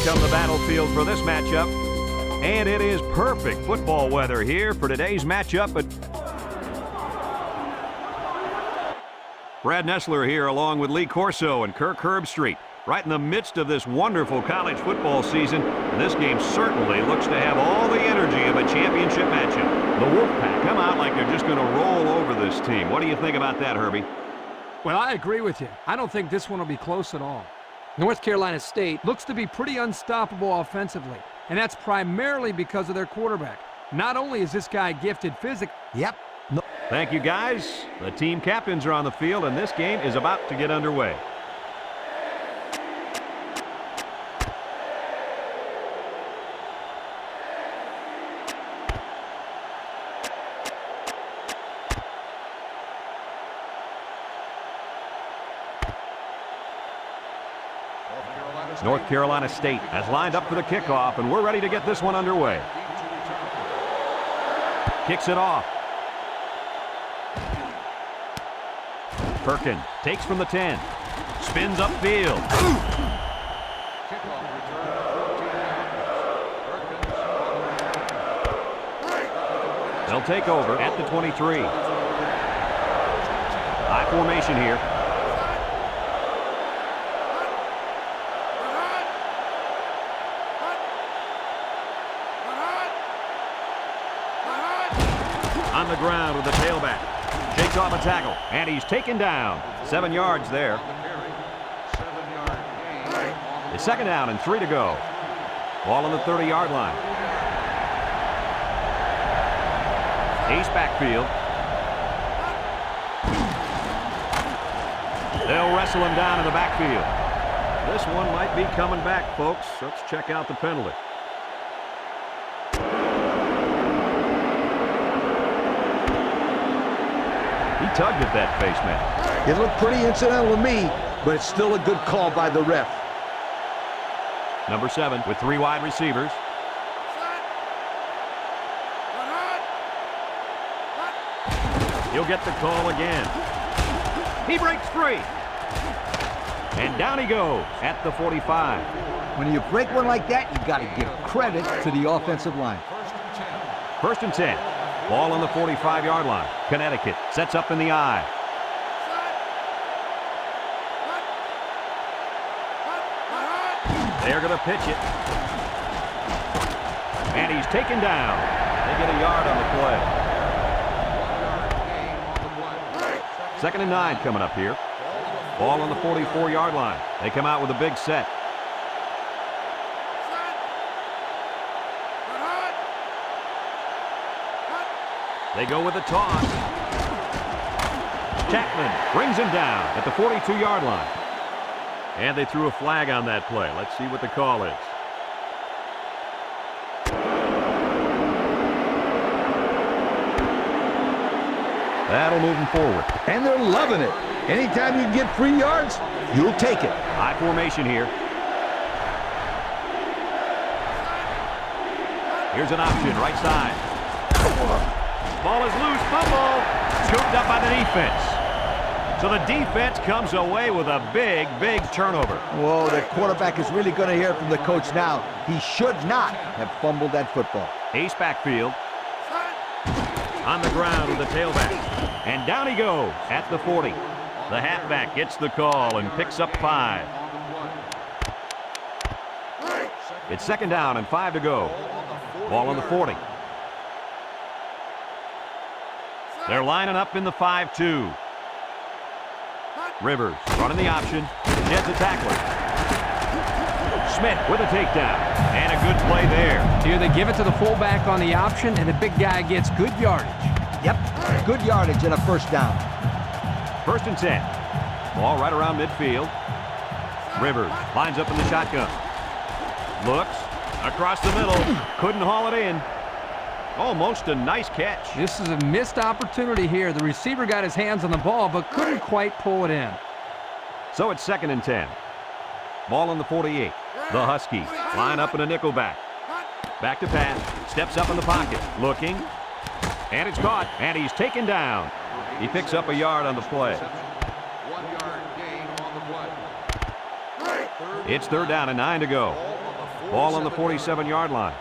become the battlefield for this matchup. And it is perfect football weather here for today's matchup. Brad Nessler here along with Lee Corso and Kirk Herbstreit. Right in the midst of this wonderful college football season, and this game certainly looks to have all the energy of a championship matchup. The Wolfpack come out like they're just going to roll over this team. What do you think about that, Herbie? Well, I agree with you. I don't think this one will be close at all. North Carolina State looks to be pretty unstoppable offensively, and that's primarily because of their quarterback. Not only is this guy gifted physically. Yep. No. Thank you, guys. The team captains are on the field, and this game is about to get underway. North Carolina State has lined up for the kickoff, and we're ready to get this one underway. Kicks it off. Perkin takes from the 10. Spins upfield. They'll take over at the 23. High formation here. On the ground with the tailback. Shakes off a tackle, and he's taken down. 7 yards there. It's second down and 3 to go. Ball on the 30-yard line. Ace backfield. They'll wrestle him down in the backfield. This one might be coming back, folks. Let's check out the penalty. He tugged at that face mask. It looked pretty incidental to me, but it's still a good call by the ref. Number 7 with 3 wide receivers. He'll get the call again. He breaks free. And down he goes at the 45. When you break one like that, you got to give credit to the offensive line. First and 10. Ball on the 45-yard line. Connecticut sets up in the I. They're going to pitch it. And he's taken down. They get a yard on the play. Second and 9 coming up here. Ball on the 44-yard line. They come out with a big set. They go with a toss. Chapman brings him down at the 42-yard line. And they threw a flag on that play. Let's see what the call is. That'll move them forward. And they're loving it. Anytime you get 3 yards, you'll take it. High formation here. Here's an option, right side. Ball is loose, fumble. Scooped up by the defense. So the defense comes away with a big, big turnover. Whoa, the quarterback is really going to hear from the coach now. He should not have fumbled that football. Ace backfield. On the ground with the tailback. And down he goes at the 40. The halfback gets the call and picks up 5. It's second down and 5 to go. Ball on the 40. They're lining up in the 5-2. Rivers running the option. Gets a tackler. Smith with a takedown. And a good play there. Here they give it to the fullback on the option, and the big guy gets good yardage. Yep, good yardage and a first down. First and 10. Ball right around midfield. Rivers lines up in the shotgun. Looks across the middle. Couldn't haul it in. Almost a nice catch. This is a missed opportunity here. The receiver got his hands on the ball, but couldn't quite pull it in. So it's second and 10. Ball on the 48. The Huskies line up in a nickel back. Back to pass. Steps up in the pocket. Looking. And it's caught. And he's taken down. He picks up a yard on the play. 1 yard gain on the play. It's third down and 9 to go. Ball on the 47-yard line.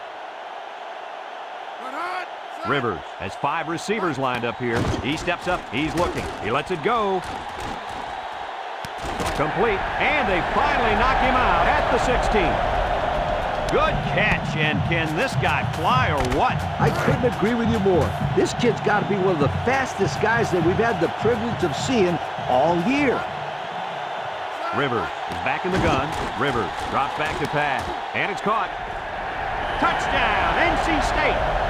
Rivers has 5 receivers lined up here. He steps up. He's looking. He lets it go. Complete. And they finally knock him out at the 16. Good catch. And can this guy fly or what? I couldn't agree with you more. This kid's got to be one of the fastest guys that we've had the privilege of seeing all year. Rivers is back in the gun. Rivers drops back to pass. And it's caught. Touchdown, NC State.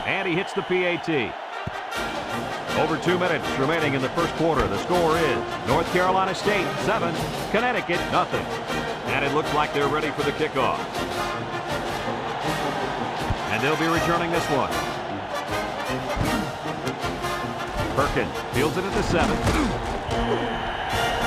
And he hits the PAT. Over 2 minutes remaining in the first quarter. The score is North Carolina State 7, Connecticut nothing. And it looks like they're ready for the kickoff. And they'll be returning this one. Perkins fields it at the 7.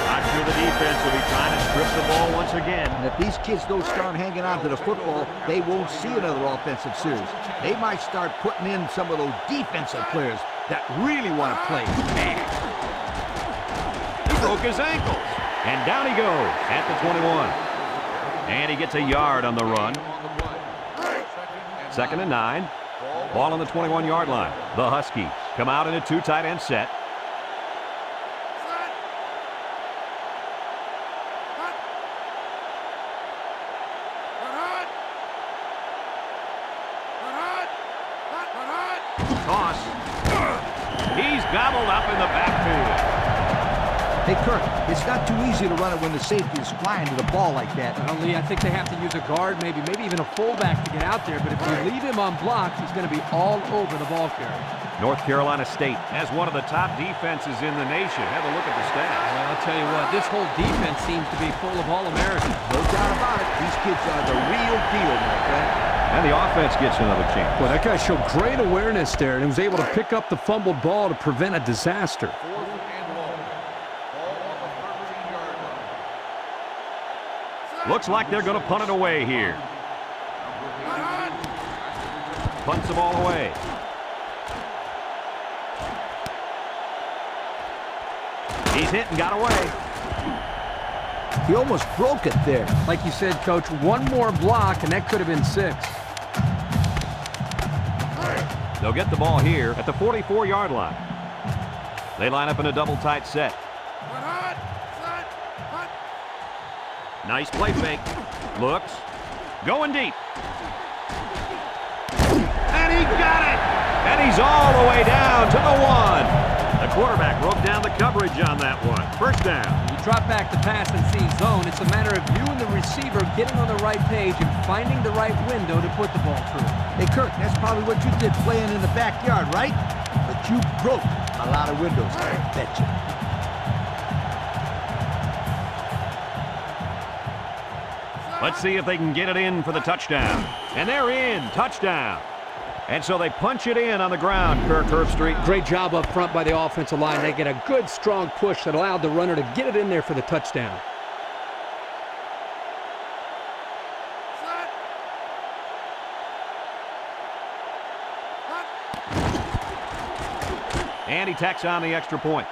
Not sure the defense will be trying to strip the ball once again. And if these kids don't start hanging on to the football, they won't see another offensive series. They might start putting in some of those defensive players that really want to play fast. He broke his ankles. And down he goes at the 21. And he gets a yard on the run. 2nd and 9. Ball on the 21-yard line. The Huskies come out in a 2 tight end set. Toss. He's gobbled up in the backfield. Hey, Kirk, it's not too easy to run it when the safety is flying to the ball like that. Well, Lee, I think they have to use a guard, maybe even a fullback to get out there. But if you leave him on blocks, he's going to be all over the ball carrier. North Carolina State has one of the top defenses in the nation. Have a look at the stats. Well, I'll tell you what, this whole defense seems to be full of All-Americans. No doubt about it. These kids are the real deal, my friend. And the offense gets another chance. Boy, that guy showed great awareness there and was able to pick up the fumbled ball to prevent a disaster. Looks like they're going to punt it away here. Punts the ball away. He's hit and got away. He almost broke it there. Like you said, Coach, one more block, and that could have been 6. They'll get the ball here at the 44-yard line. They line up in a double tight set. Nice play fake. Looks. Going deep. And he got it! And he's all the way down to the 1. The quarterback broke down the coverage on that one. First down. You drop back the pass and see zone. It's a matter of you and the receiver getting on the right page and finding the right window to put the ball through. Hey, Kirk, that's probably what you did playing in the backyard, right? But you broke a lot of windows, I bet you. Let's see if they can get it in for the touchdown. And they're in. Touchdown. And so they punch it in on the ground, Kirk Herbstreit. Great job up front by the offensive line. They get a good, strong push that allowed the runner to get it in there for the touchdown. And he tacks on the extra point.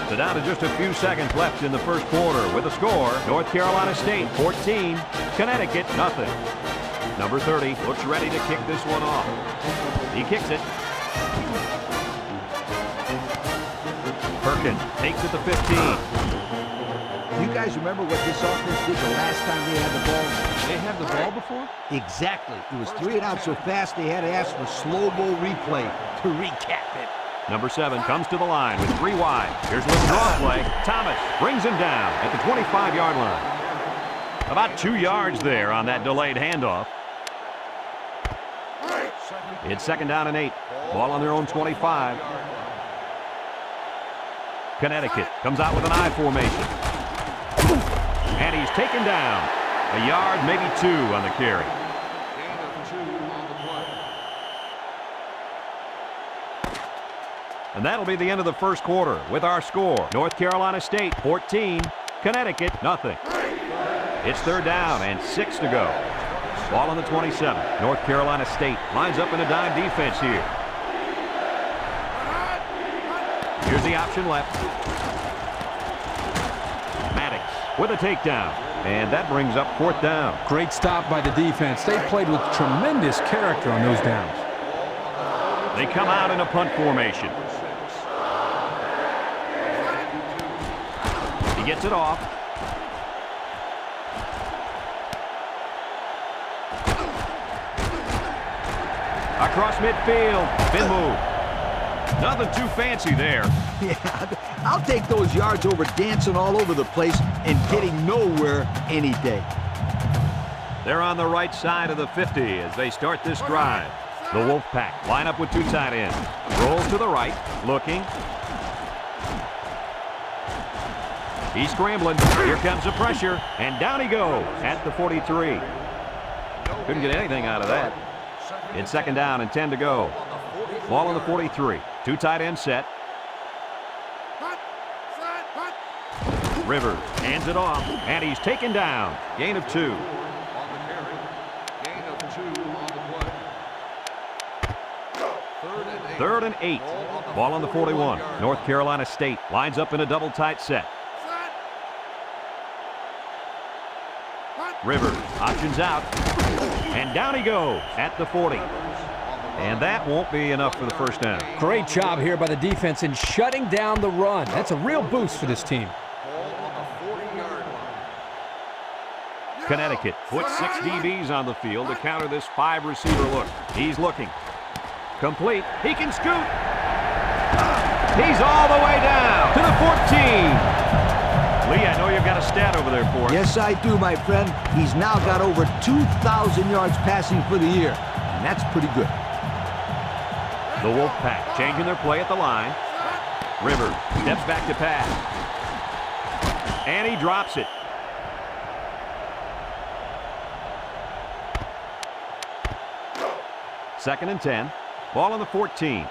So down to just a few seconds left in the first quarter with a score. North Carolina State 14, Connecticut nothing. Number 30 looks ready to kick this one off. He kicks it. Perkins takes it to 15. You guys remember what this offense did the last time they had the ball? They had the ball before? Exactly. It was 3 and out so fast they had to ask for slow-mo replay to recap it. Number 7 comes to the line with 3 wide. Here's a little draw play. Thomas brings him down at the 25-yard line. About 2 yards there on that delayed handoff. It's 2nd down and 8. Ball on their own 25. Connecticut comes out with an I formation. And he's taken down. A yard, maybe 2 on the carry. And that'll be the end of the first quarter with our score. North Carolina State 14, Connecticut nothing. It's third down and 6 to go. Ball on the 27. North Carolina State lines up in a dime defense here. Here's the option left. Maddox with a takedown. And that brings up fourth down. Great stop by the defense. They played with tremendous character on those downs. They come out in a punt formation. He gets it off. Across midfield. Spin move. Nothing too fancy there. Yeah, I'll take those yards over dancing all over the place and getting nowhere any day. They're on the right side of the 50 as they start this drive. The Wolfpack line up with two tight ends. Rolls to the right, looking. He's scrambling. Here comes the pressure, and down he goes at the 43. Couldn't get anything out of that. It's second down and 10 to go. Ball on the 43. Two tight end set. Rivers hands it off, and he's taken down. Gain of 2. Third and 8. Ball on the 41. North Carolina State lines up in a double tight set. Rivers options out, and down he goes at the 40. And that won't be enough for the first down. Great job here by the defense in shutting down the run. That's a real boost for this team. Connecticut puts 6 DBs on the field to counter this 5-receiver look. He's looking. Complete. He can scoot. He's all the way down to the 14. Lee, I know you've got a stat over there for us. Yes, I do, my friend. He's now got over 2,000 yards passing for the year, and that's pretty good. The Wolfpack changing their play at the line. Rivers steps back to pass. And he drops it. Second and 10. Ball on the 14.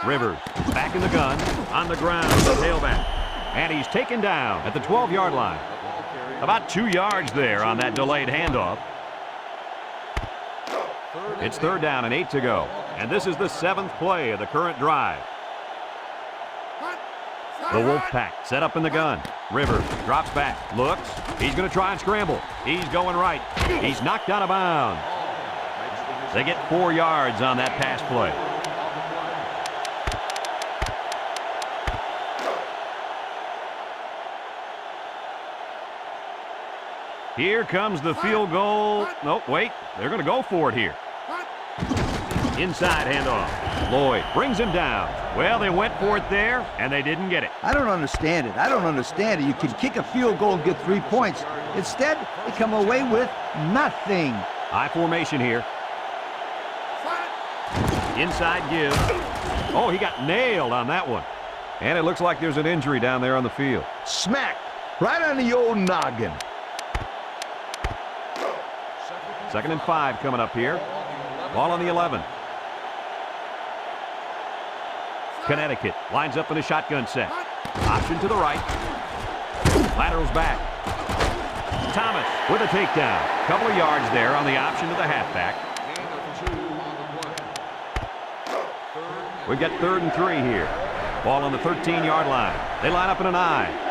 Rivers back in the gun. On the ground, the tailback. And he's taken down at the 12-yard line. About 2 yards there on that delayed handoff. It's third down and 8 to go. And this is the 7th play of the current drive. The Wolfpack set up in the gun. Rivers drops back, looks. He's going to try and scramble. He's going right. He's knocked out of bounds. They get 4 yards on that pass play. Here comes the field goal. Nope, wait. They're going to go for it here. Inside handoff. Lloyd brings him down. Well, they went for it there, and they didn't get it. I don't understand it. I don't understand it. You can kick a field goal and get 3 points. Instead, they come away with nothing. High formation here. Inside give. Oh, he got nailed on that one. And it looks like there's an injury down there on the field. Smack. Right on the old noggin. Second and 5 coming up here. Ball on the 11. Connecticut lines up in a shotgun set. Option to the right. Laterals back. Thomas with a takedown. Couple of yards there on the option to the halfback. We've got third and 3 here. Ball on the 13-yard line. They line up in an I.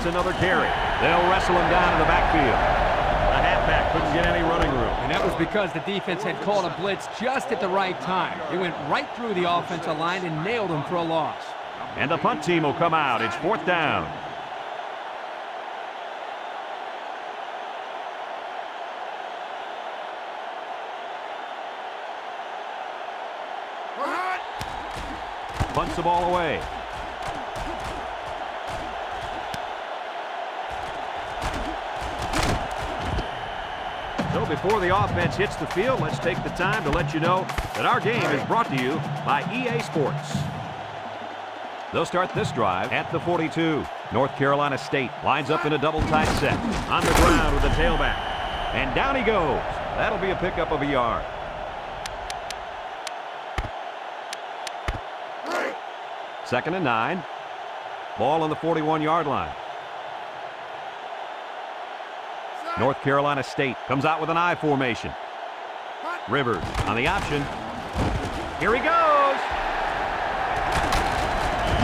Another carry. They'll wrestle him down in the backfield. The halfback couldn't get any running room. And that was because the defense had called a blitz just at the right time. They went right through the offensive line and nailed him for a loss. And the punt team will come out. It's fourth down. Punts the ball away. So before the offense hits the field, let's take the time to let you know that our game is brought to you by EA Sports. They'll start this drive at the 42. North Carolina State lines up in a double tight set. On the ground with the tailback. And down he goes. That'll be a pickup of a yard. Second and 9. Ball on the 41-yard line. North Carolina State comes out with an I formation. Rivers on the option. Here he goes.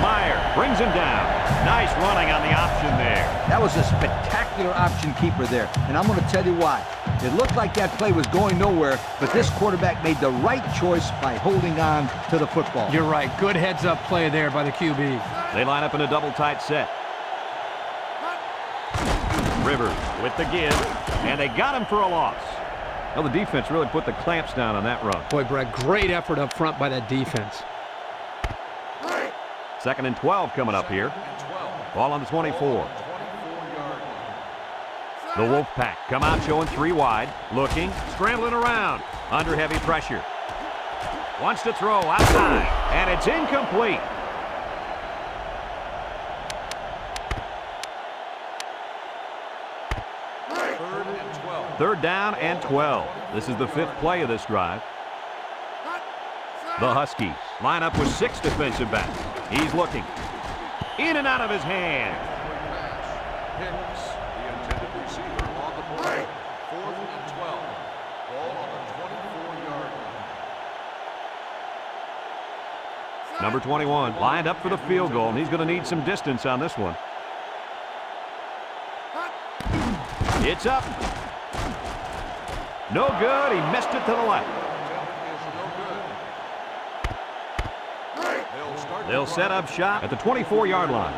Meyer brings him down. Nice running on the option there. That was a spectacular option keeper there, and I'm going to tell you why. It looked like that play was going nowhere, but this quarterback made the right choice by holding on to the football. You're right. Good heads-up play there by the QB. They line up in a double tight set. Rivers with the give, and they got him for a loss. Well, the defense really put the clamps down on that run. Boy, Brett, great effort up front by that defense. Second and 12 coming up here. Ball on the 24. The Wolfpack come out showing 3 wide. Looking, scrambling around. Under heavy pressure. Wants to throw outside, and it's incomplete. Third down and 12. This is the 5th play of this drive. The Huskies line up with 6 defensive backs. He's looking. In and out of his hand. Hicks, the intended receiver, on the play. 4th and 12. Ball on the 24-yard line. Number 21 lined up for the field goal, and he's going to need some distance on this one. It's up. No good. He missed it to the left. They'll set up shop at the 24-yard line.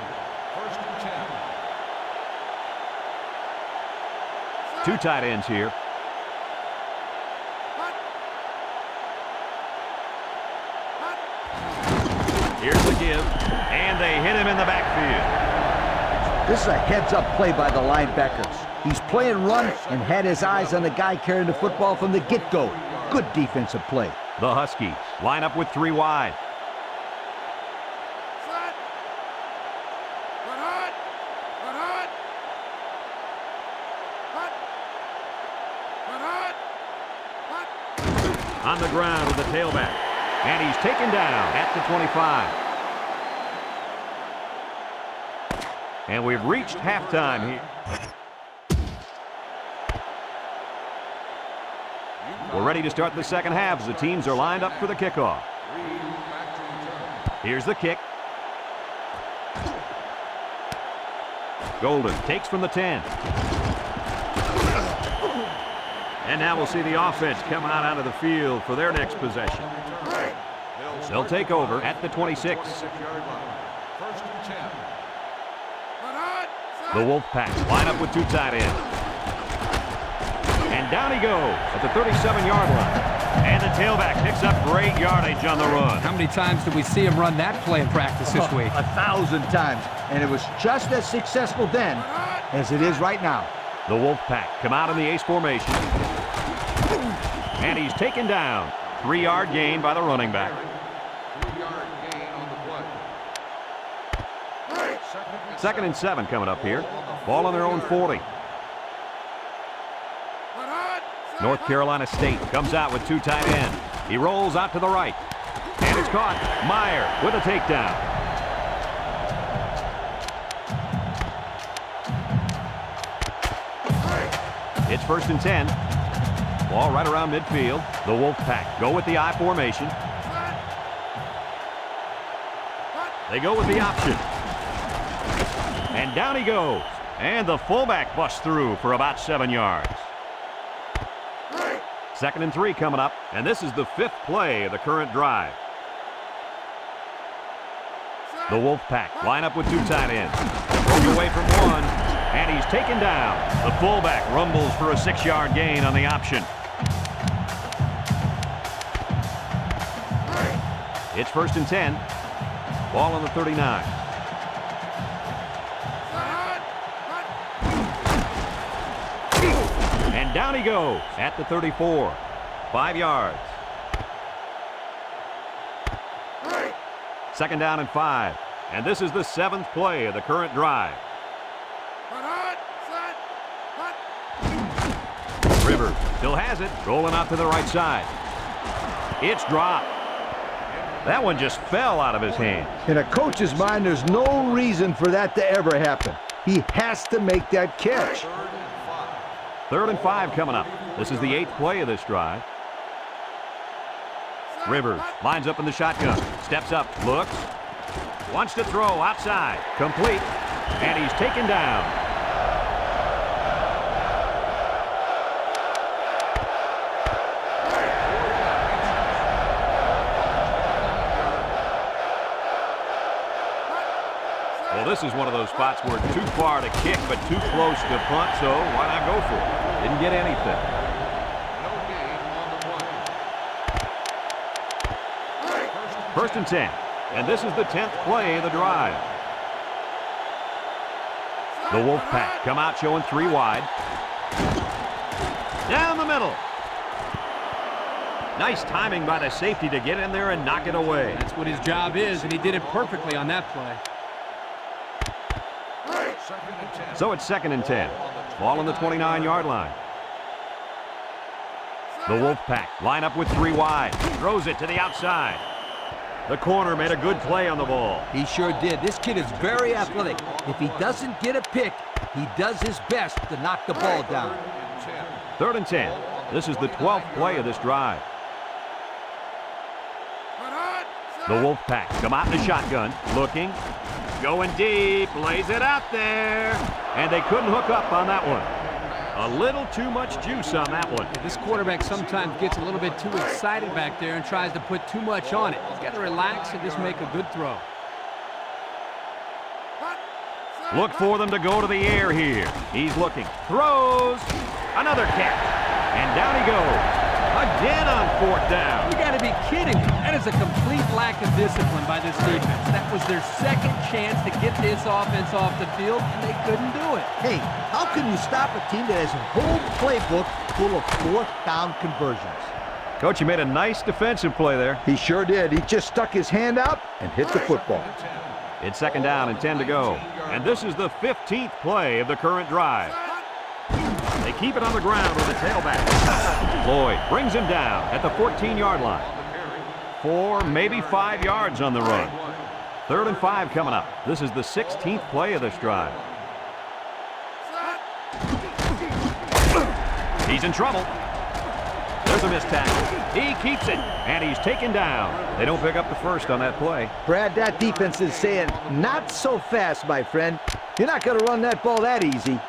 2 tight ends here. Here's the give, and they hit him in the backfield. This is a heads-up play by the linebackers. He's playing run and had his eyes on the guy carrying the football from the get-go. Good defensive play. The Huskies line up with 3 wide. On the ground with the tailback. And he's taken down at the 25. And we've reached halftime here. We're ready to start the second half as the teams are lined up for the kickoff. Here's the kick. Golden takes from the 10. And now we'll see the offense come out onto the field for their next possession. They'll take over at the 26. The Wolfpack line up with 2 tight ends. And down he goes at the 37-yard line. And the tailback picks up great yardage on the run. How many times did we see him run that play in practice this week? 1,000 times. And it was just as successful then as it is right now. The Wolfpack come out in the ace formation. And he's taken down. 3-yard gain by the running back. 3-yard gain on the play. Second and 7 coming up here. Ball on their own 40. North Carolina State comes out with 2 tight ends. He rolls out to the right. And it's caught. Meyer with a takedown. It's 1st and 10. Ball right around midfield. The Wolfpack go with the I formation. They go with the option. And down he goes. And the fullback busts through for about 7 yards. 2nd and 3 coming up. And this is the 5th play of the current drive. The Wolfpack line up with 2 tight ends. Broke away from one. And he's taken down. The fullback rumbles for a 6-yard gain on the option. It's 1st and 10. Ball on the 39. And down he goes at the 34. 5 yards. 2nd down and 5. And this is the 7th play of the current drive. Rivers still has it, rolling out to the right side. It's dropped. That one just fell out of his hand. In a coach's mind, there's no reason for that to ever happen. He has to make that catch. 3rd and 5 coming up. This is the 8th play of this drive. Rivers lines up in the shotgun, steps up, looks, wants to throw outside, complete, and he's taken down. Well, this is one of those spots where too far to kick, but too close to punt, so why not go for it? Didn't get anything. First and 10, and this is the 10th play of the drive. The Wolfpack come out showing 3 wide. Down the middle. Nice timing by the safety to get in there and knock it away. That's what his job is, and he did it perfectly on that play. So it's 2nd and 10. Ball on the 29-yard line. The Wolfpack line up with 3 wide. Throws it to the outside. The corner made a good play on the ball. He sure did. This kid is very athletic. If he doesn't get a pick, he does his best to knock the ball down. 3rd and 10. This is the 12th play of this drive. The Wolfpack come out in the shotgun, looking, going deep, lays it out there, and they couldn't hook up on that one. A little too much juice on that one. This quarterback sometimes gets a little bit too excited back there and tries to put too much on it. He's got to relax and just make a good throw. Look for them to go to the air here. He's looking, throws, another catch, and down he goes. Again on 4th down. You got to be kidding me. That is a complete lack of discipline by this defense. That was their second chance to get this offense off the field, and they couldn't do it. Hey, how can you stop a team that has a whole playbook full of 4th down conversions? Coach, you made a nice defensive play there. He sure did. He just stuck his hand out and hit the football. It's 2nd down and 10 to go. And this is the 15th play of the current drive. They keep it on the ground with the tailback. Lloyd brings him down at the 14-yard line. 4, maybe 5 yards on the run. 3rd and 5 coming up. This is the 16th play of this drive. He's in trouble. There's a missed tackle. He keeps it, and he's taken down. They don't pick up the first on that play. Brad, that defense is saying, not so fast, my friend. You're not going to run that ball that easy.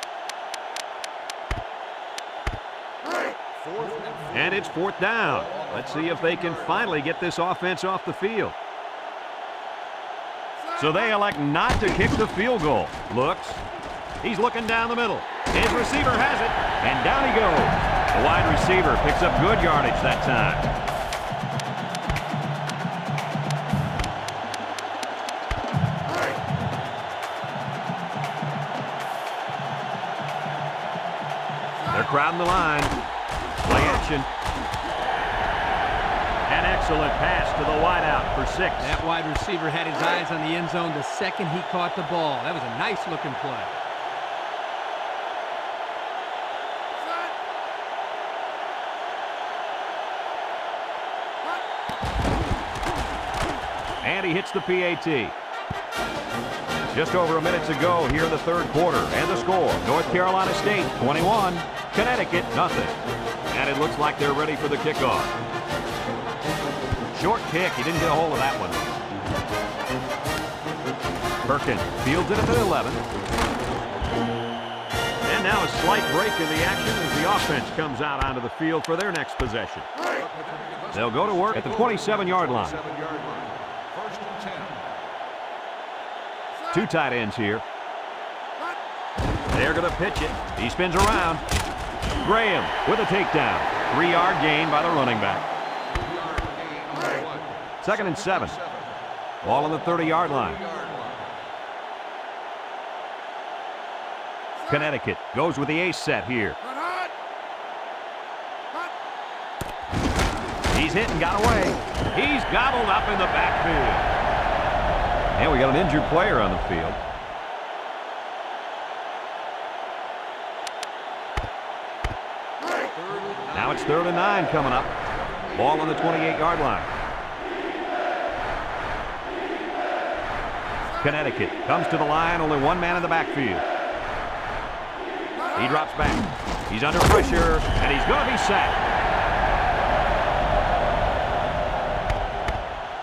And it's 4th down. Let's see if they can finally get this offense off the field. So they elect not to kick the field goal. Looks. He's looking down the middle. His receiver has it, and down he goes. The wide receiver picks up good yardage that time. They're crowding the line. Play action. An excellent pass to the wideout for 6. That wide receiver had his eyes on the end zone the second he caught the ball. That was a nice-looking play. And he hits the PAT. Just over a minute to go here in the 3rd quarter. And the score, North Carolina State 21, Connecticut nothing. And it looks like they're ready for the kickoff. Short kick. He didn't get a hold of that one. Perkins fields it at the 11. And now a slight break in the action as the offense comes out onto the field for their next possession. They'll go to work at the 27-yard line. 2 tight ends here. They're going to pitch it. He spins around. Graham with a takedown. 3-yard gain by the running back. 2nd and 7. Ball on the 30-yard line. Connecticut goes with the ace set here. He's hit and got away. He's gobbled up in the backfield. And we got an injured player on the field. Now it's 3rd and 9 coming up. Ball on the 28-yard line. Connecticut comes to the line, only one man in the backfield. He drops back. He's under pressure, and he's going to be sacked.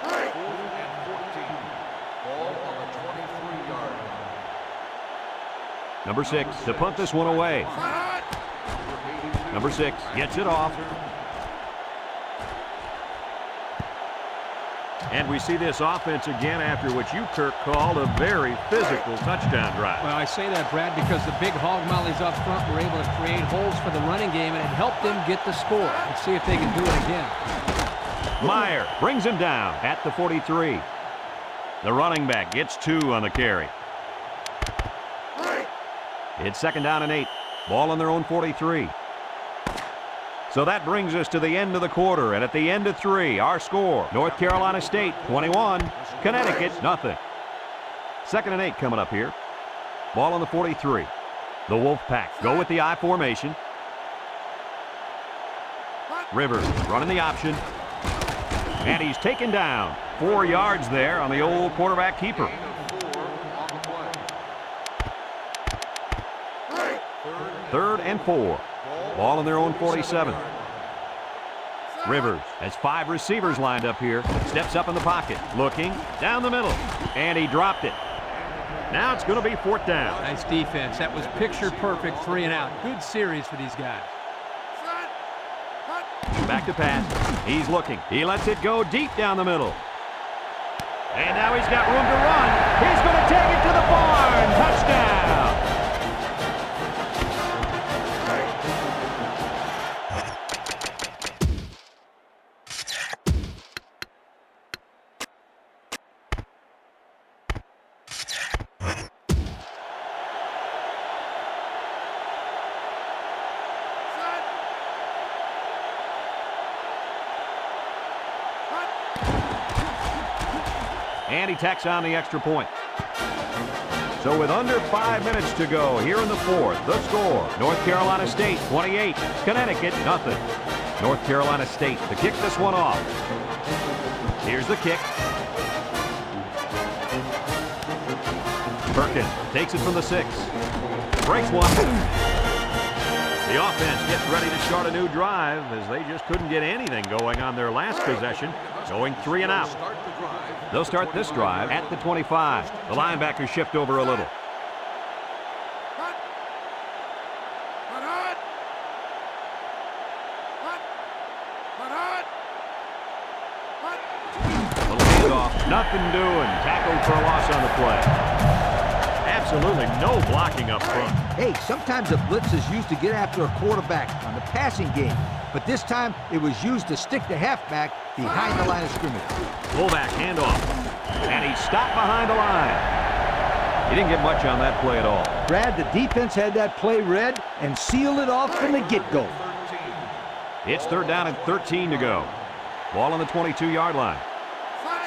4th and 14. Ball on the 23-yard line. Number 6 to punt this one away. Number 6 gets it off. And we see this offense again after what you, Kirk, called a very physical touchdown drive. Well, I say that, Brad, because the big hog mollies up front were able to create holes for the running game, and it helped them get the score. Let's see if they can do it again. Meyer brings him down at the 43. The running back gets 2 on the carry. It's 2nd down and 8. Ball on their own 43. So that brings us to the end of the quarter, and at the end of 3, our score, North Carolina State 21, Connecticut nothing. 2nd and 8 coming up here. Ball on the 43. The Wolfpack go with the I formation. Rivers running the option. And he's taken down. 4 yards there on the old quarterback keeper. Third and 4. Ball on their own 47. Rivers has 5 receivers lined up here. Steps up in the pocket. Looking. Down the middle. And he dropped it. Now it's going to be 4th down. Nice defense. That was picture-perfect 3 and out. Good series for these guys. Back to pass. He's looking. He lets it go deep down the middle. And now he's got room to run. He's going to take it to the barn. Touchdown. And he tacks on the extra point. So with under 5 minutes to go here in the 4th, the score, North Carolina State 28, Connecticut nothing. North Carolina State to kick this one off. Here's the kick. Perkins takes it from the 6. Breaks one. The offense gets ready to start a new drive as they just couldn't get anything going on their last possession, going 3 and out. They'll start this drive at the 25. The linebackers shift over a little. Little handoff, nothing doing. Tackled for a loss on the play. Absolutely no blocking up front. Hey, sometimes a blitz is used to get after a quarterback on the passing game, but this time it was used to stick the halfback behind the line of scrimmage. Fullback handoff, and he stopped behind the line. He didn't get much on that play at all. Brad, the defense had that play read and sealed it off from the get-go. It's 3rd down and 13 to go. Ball on the 22-yard line.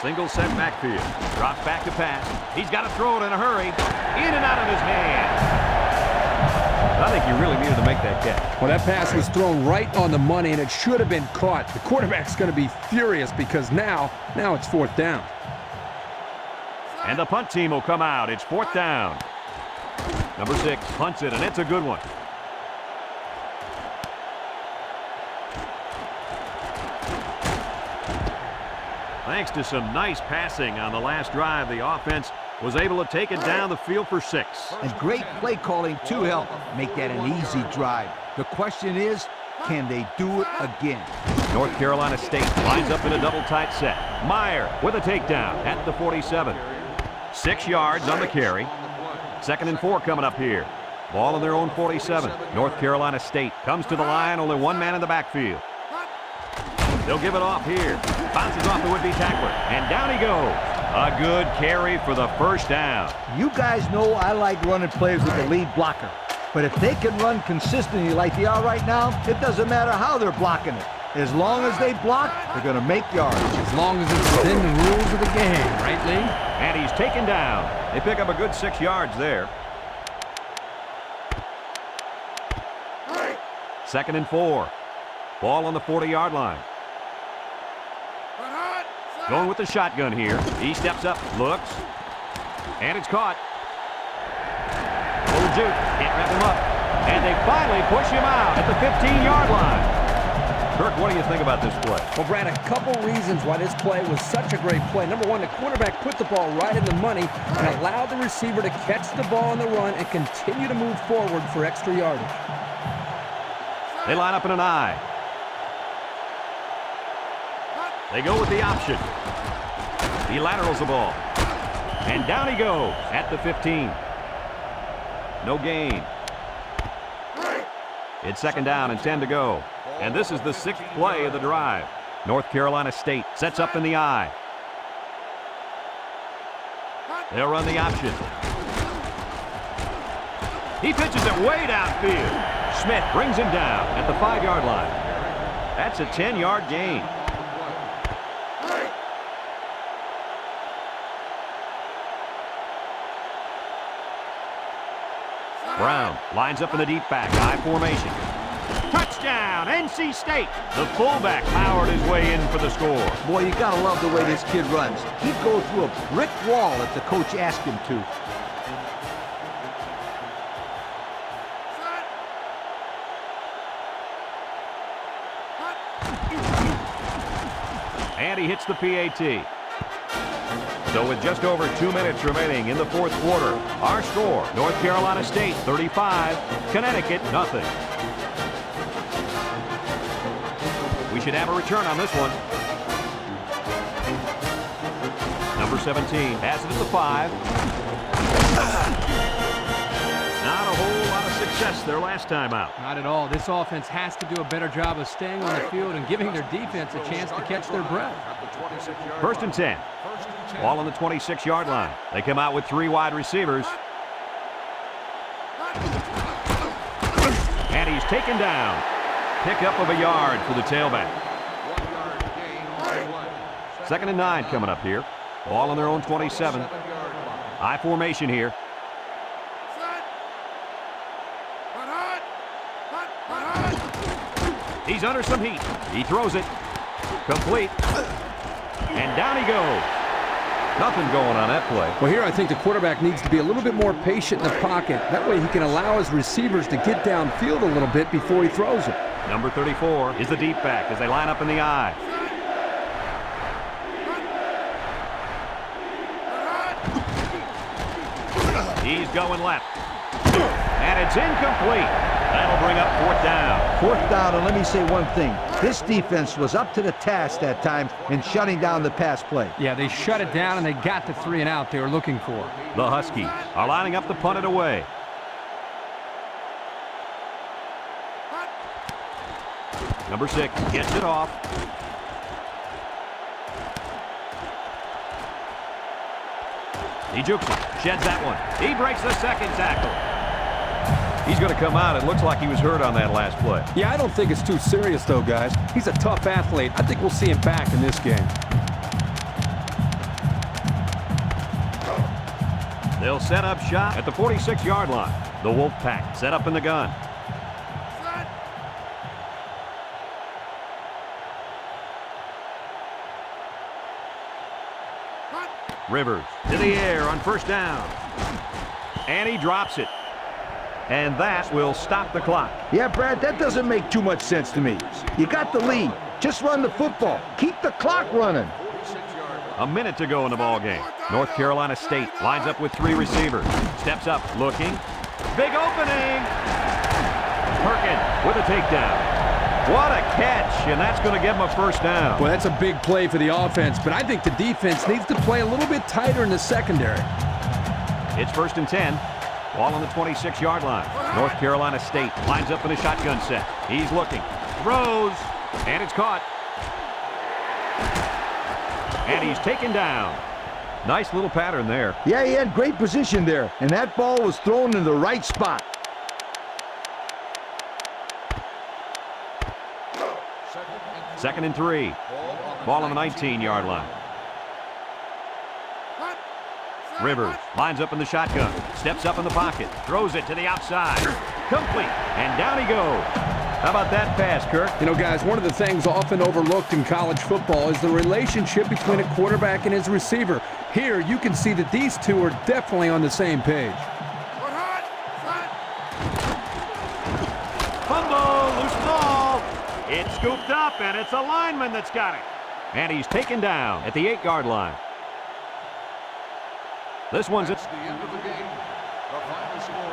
Single set backfield. Drops back to pass. He's got to throw it in a hurry. In and out of his hands. I think he really needed to make that catch. Well, that pass was thrown right on the money, and it should have been caught. The quarterback's going to be furious because now it's 4th down. And the punt team will come out. It's 4th down. Number 6 punts it, and it's a good one. Thanks to some nice passing on the last drive, the offense was able to take it down the field for 6. And great play calling to help make that an easy drive. The question is, can they do it again? North Carolina State lines up in a double tight set. Meyer with a takedown at the 47. 6 yards on the carry. 2nd and 4 coming up here. Ball on their own 47. North Carolina State comes to the line, only one man in the backfield. They'll give it off here. Bounces off the would-be tackler, and down he goes. A good carry for the 1st down. You guys know I like running plays with the lead blocker. But if they can run consistently like they are right now, it doesn't matter how they're blocking it. As long as they block, they're going to make yards. As long as it's within the rules of the game, right, Lee? And he's taken down. They pick up a good 6 yards there. 2nd and 4. Ball on the 40-yard line. Going with the shotgun here. He steps up, looks, and it's caught. Little juke, can't wrap him up. And they finally push him out at the 15-yard line. Kirk, what do you think about this play? Well, Brad, a couple reasons why this play was such a great play. Number one, the quarterback put the ball right in the money and allowed the receiver to catch the ball on the run and continue to move forward for extra yardage. They line up in an I. They go with the option. He laterals the ball. And down he goes at the 15. No gain. It's 2nd down and 10 to go. And this is the 6th play of the drive. North Carolina State sets up in the I. They'll run the option. He pitches it way downfield. Smith brings him down at the 5-yard line. That's a 10-yard gain. Brown lines up in the deep back, I formation. Touchdown, NC State. The fullback powered his way in for the score. Boy, you got to love the way this kid runs. He'd go through a brick wall if the coach asked him to. And he hits the PAT. So with just over 2 minutes remaining in the 4th quarter, our score, North Carolina State 35, Connecticut nothing. We should have a return on this one. Number 17 has it at the 5. Not a whole lot of success their last time out. Not at all. This offense has to do a better job of staying on the field and giving their defense a chance to catch their breath. 1st and 10. Ball on the 26-yard line. They come out with 3 wide receivers. And he's taken down. Pickup of a yard for the tailback. 2nd and 9 coming up here. Ball on their own 27. I formation here. He's under some heat. He throws it. Complete. And down he goes. Nothing going on that play. Well, here I think the quarterback needs to be a little bit more patient in the pocket. That way he can allow his receivers to get downfield a little bit before he throws it. Number 34 is the deep back as they line up in the I. He's going left. And it's incomplete. That'll bring up 4th down. 4th down, and let me say one thing. This defense was up to the task that time in shutting down the pass play. Yeah, they shut it down, and they got the 3 and out they were looking for. The Huskies are lining up to punt it away. Number 6 gets it off. He jukes it, sheds that one. He breaks the 2nd tackle. He's going to come out. It looks like he was hurt on that last play. Yeah, I don't think it's too serious, though, guys. He's a tough athlete. I think we'll see him back in this game. They'll set up shop at the 46-yard line. The Wolfpack set up in the gun. Rivers to the air on 1st down. And he drops it. And that will stop the clock. Yeah, Brad, that doesn't make too much sense to me. You got the lead. Just run the football. Keep the clock running. A minute to go in the ball game. North Carolina State lines up with 3 receivers. Steps up, looking. Big opening. Perkins with a takedown. What a catch, and that's going to give him a 1st down. Well, that's a big play for the offense, but I think the defense needs to play a little bit tighter in the secondary. It's 1st and 10. Ball on the 26-yard line. North Carolina State lines up in a shotgun set. He's looking. Throws. And it's caught. And he's taken down. Nice little pattern there. Yeah, he had great position there, and that ball was thrown in the right spot. 2nd and 2nd and 3. Ball on the 19-yard line. Rivers lines up in the shotgun, steps up in the pocket, throws it to the outside. Complete, and down he goes. How about that pass, Kirk? You know, guys, one of the things often overlooked in college football is the relationship between a quarterback and his receiver. Here, you can see that these two are definitely on the same page. Fumble, loose ball. It's scooped up, and it's a lineman that's got it. And he's taken down at the 8-yard line. This one's That's the end of the game. The final score